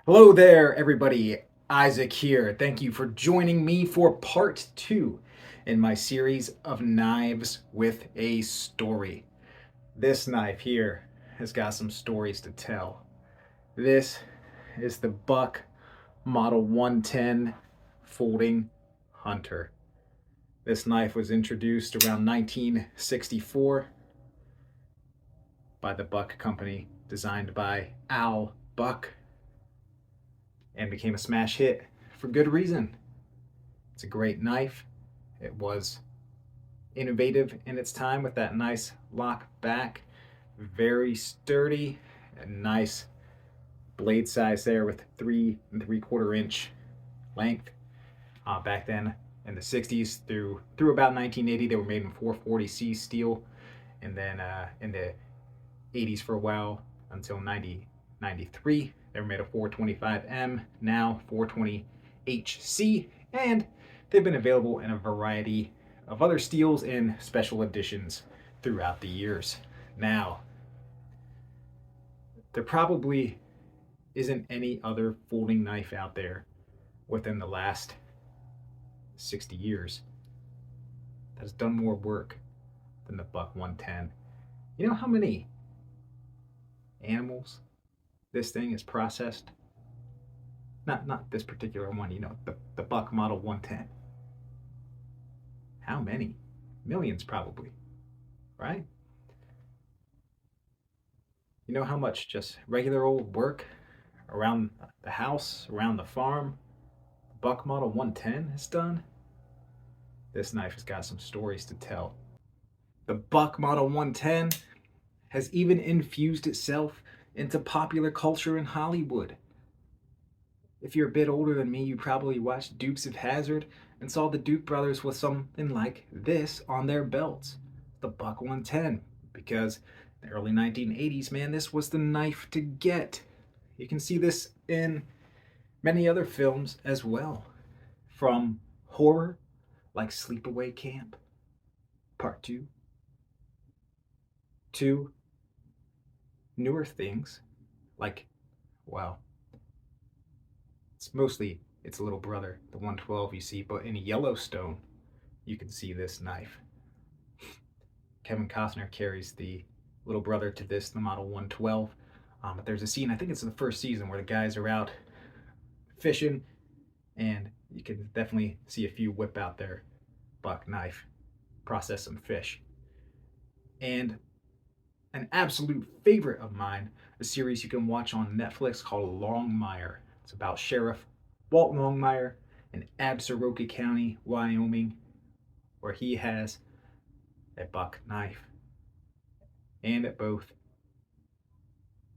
Hello there, everybody. Isaac here. Thank you for joining me for part two in my series of knives with a story. This knife here has got some stories to tell. This is the Buck Model 110 Folding Hunter. This knife was introduced around 1964 by the Buck Company, designed by Al Buck, and became a smash hit for good reason. It's a great knife. It was innovative in its time with that nice lock back, very sturdy, and nice blade size there with 3 3/4 inch length. Back then in the 60s through about 1980, they were made in 440C steel, and then in the 80s for a while until 1993, they were made of 425M, now 420HC, and they've been available in a variety of other steels in special editions throughout the years. Now, there probably isn't any other folding knife out there within the last 60 years that has done more work than the Buck 110. You know how many animals this thing is processed? Not this particular one, the Buck Model 110. How many? Millions, probably, right? You know how much just regular old work around the house, around the farm, the Buck Model 110 has done? This knife has got some stories to tell. The Buck Model 110 has even infused itself into popular culture in Hollywood. If you're a bit older than me, you probably watched Dukes of Hazzard and saw the Duke brothers with something like this on their belts, the Buck 110, because in the early 1980s, man, this was the knife to get. You can see this in many other films as well, from horror like Sleepaway Camp Part 2 to newer things like, wow, it's a little brother, the 112 you see, but in Yellowstone, you can see this knife. Kevin Costner carries the little brother to this, the Model 112. But there's a scene, I think it's in the first season, where the guys are out fishing, and you can definitely see a few whip out their Buck knife, process some fish. And an absolute favorite of mine, a series you can watch on Netflix called Longmire. It's about Sheriff Walt Longmire in Absaroka County, Wyoming, where he has a Buck knife. And it both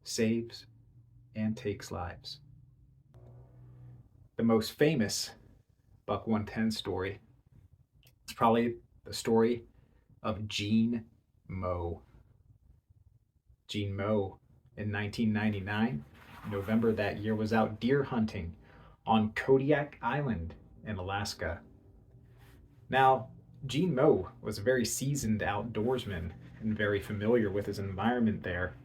saves and takes lives. The most famous Buck 110 story is probably the story of Gene Moe. Gene Moe in 1999, November that year, was out deer hunting on Kodiak Island in Alaska. Now, Gene Moe was a very seasoned outdoorsman and very familiar with his environment there.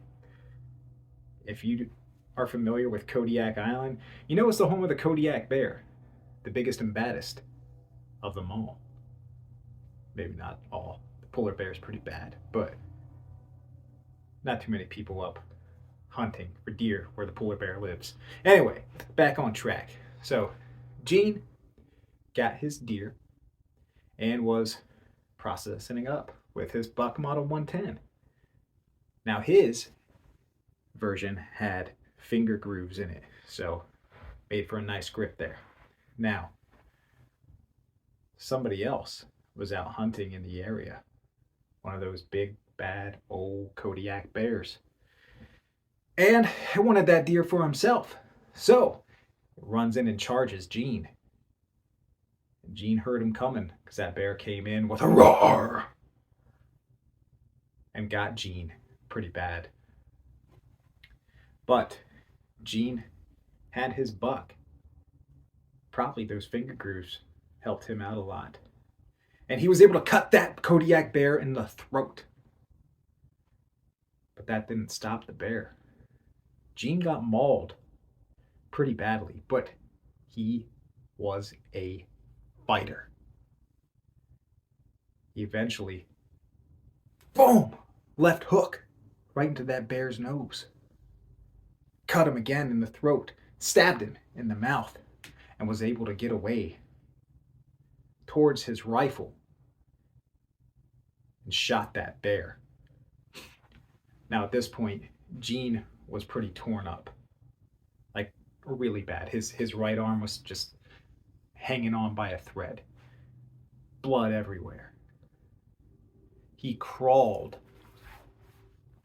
If you are familiar with Kodiak Island, you know it's the home of the Kodiak bear, the biggest and baddest of them all. Maybe not all. The polar bear is pretty bad, but not too many people up hunting for deer where the polar bear lives. Anyway, back on track. So, Gene got his deer and was processing up with his Buck Model 110. Now, his version had finger grooves in it, so made for a nice grip there. Now, somebody else was out hunting in the area, one of those big, bad, old Kodiak bears, and he wanted that deer for himself. So, runs in and charges Gene. And Gene heard him coming because that bear came in with a roar and got Gene pretty bad. But Gene had his buck. Probably those finger grooves helped him out a lot. And he was able to cut that Kodiak bear in the throat. But that didn't stop the bear. Gene got mauled pretty badly, but he was a fighter. He eventually, boom, left hook right into that bear's nose. Cut him again in the throat, stabbed him in the mouth, and was able to get away towards his rifle and shot that bear. Now at this point, Gene was pretty torn up, like really bad. His right arm was just hanging on by a thread, blood everywhere. He crawled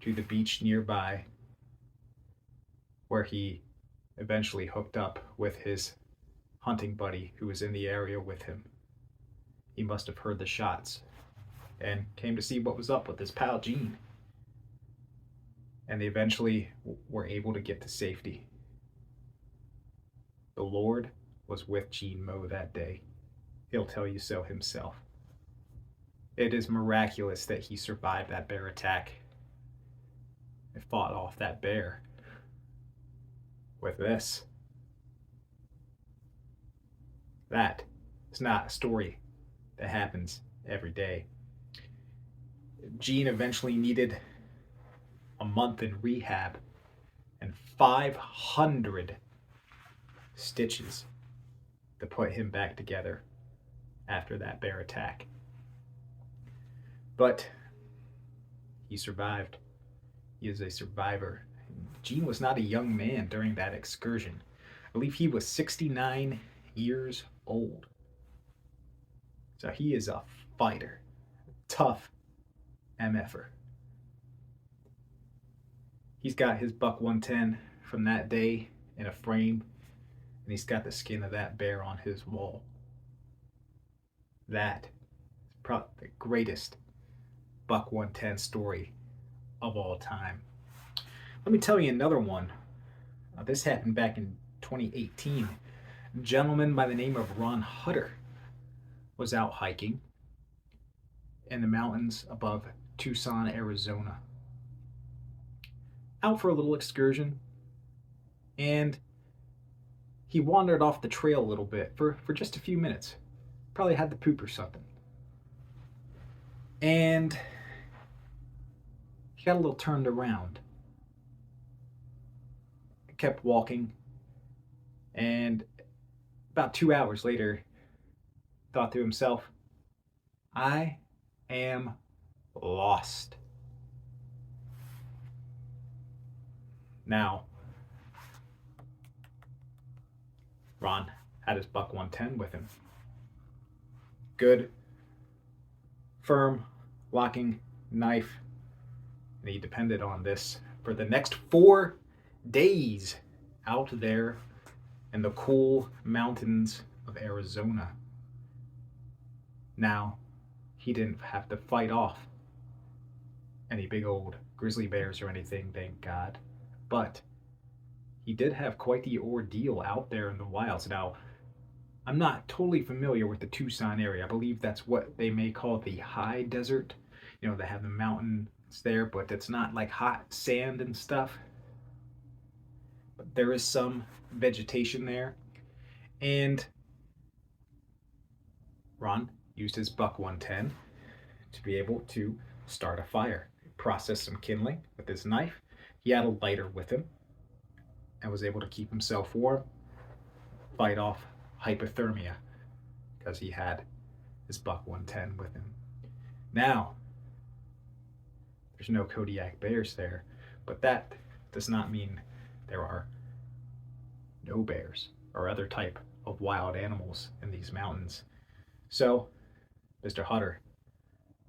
to the beach nearby, where he eventually hooked up with his hunting buddy who was in the area with him. He must have heard the shots and came to see what was up with his pal Gene. And they eventually were able to get to safety. The Lord was with Gene Moe that day. He'll tell you so himself. It is miraculous that he survived that bear attack and fought off that bear with this. That is not a story that happens every day. Gene eventually needed a month in rehab and 500 stitches to put him back together after that bear attack. But he survived. He is a survivor. Gene was not a young man during that excursion. I believe he was 69 years old. So he is a fighter, tough MFer. He's got his buck 110 from that day in a frame, and he's got the skin of that bear on his wall. That is probably the greatest buck 110 story of all time. Let me tell you another one. This happened back in 2018. A gentleman by the name of Ron Hutter was out hiking in the mountains above Tucson, Arizona. Out for a little excursion, and he wandered off the trail a little bit for just a few minutes. Probably had the poop or something. And he got a little turned around. Kept walking, and about 2 hours later, thought to himself, I am lost. Now, Ron had his buck 110 with him. Good, firm, locking knife, and he depended on this for the next 4 days out there in the cool mountains of Arizona. Now, he didn't have to fight off any big old grizzly bears or anything, thank God. But he did have quite the ordeal out there in the wilds. Now, I'm not totally familiar with the Tucson area. I believe that's what they may call the high desert. You know, they have the mountains there, but it's not like hot sand and stuff. But there is some vegetation there. And Ron used his buck 110 to be able to start a fire, process some kindling with his knife. He had a lighter with him and was able to keep himself warm, fight off hypothermia because he had his buck 110 with him. Now, there's no Kodiak bears there, but that does not mean there are no bears or other type of wild animals in these mountains. So, Mr. Hutter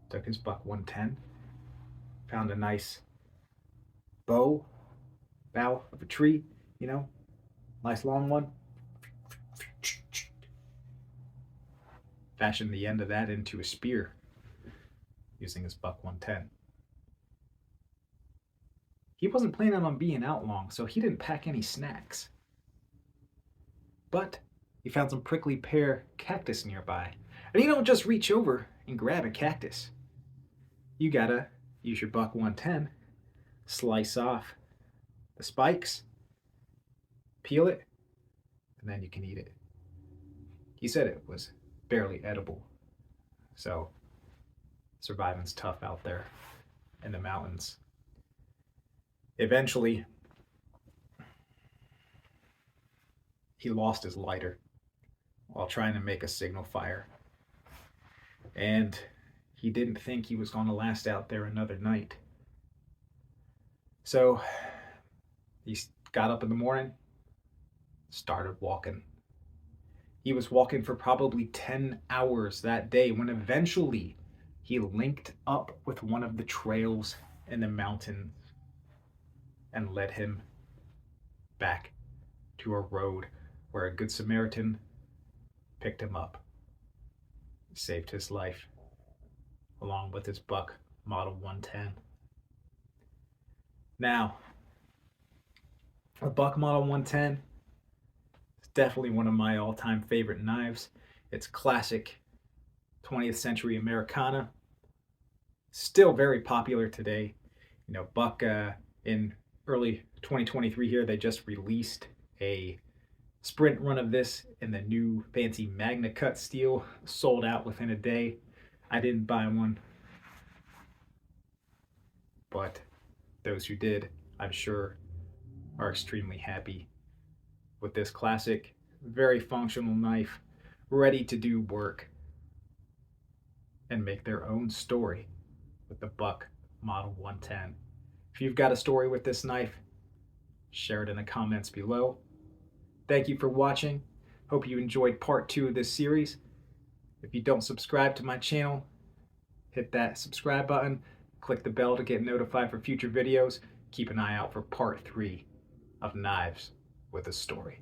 took his buck 110, found a nice bough of a tree, nice long one, fashioned the end of that into a spear using his buck 110. He wasn't planning on being out long, so he didn't pack any snacks. But he found some prickly pear cactus nearby. And you don't just reach over and grab a cactus. You gotta use your buck 110, slice off the spikes, peel it, and then you can eat it. He said it was barely edible, so surviving's tough out there in the mountains. Eventually, he lost his lighter while trying to make a signal fire, and he didn't think he was going to last out there another night. So he got up in the morning, started walking. He was walking for probably 10 hours that day when eventually he linked up with one of the trails in the mountains and led him back to a road where a good Samaritan picked him up, saved his life, along with his buck Model 110. Now, a buck Model 110 is definitely one of my all-time favorite knives. It's classic 20th century Americana, still very popular today. You know, Buck in early 2023 here, they just released a sprint run of this in the new fancy Magna Cut steel, sold out within a day. I didn't buy one, but those who did, I'm sure, are extremely happy with this classic, very functional knife, ready to do work and make their own story with the Buck Model 110. If you've got a story with this knife, share it in the comments below. Thank you for watching. Hope you enjoyed part 2 of this series. If you don't subscribe to my channel, hit that subscribe button, click the bell to get notified for future videos. Keep an eye out for part 3 of Knives with a Story.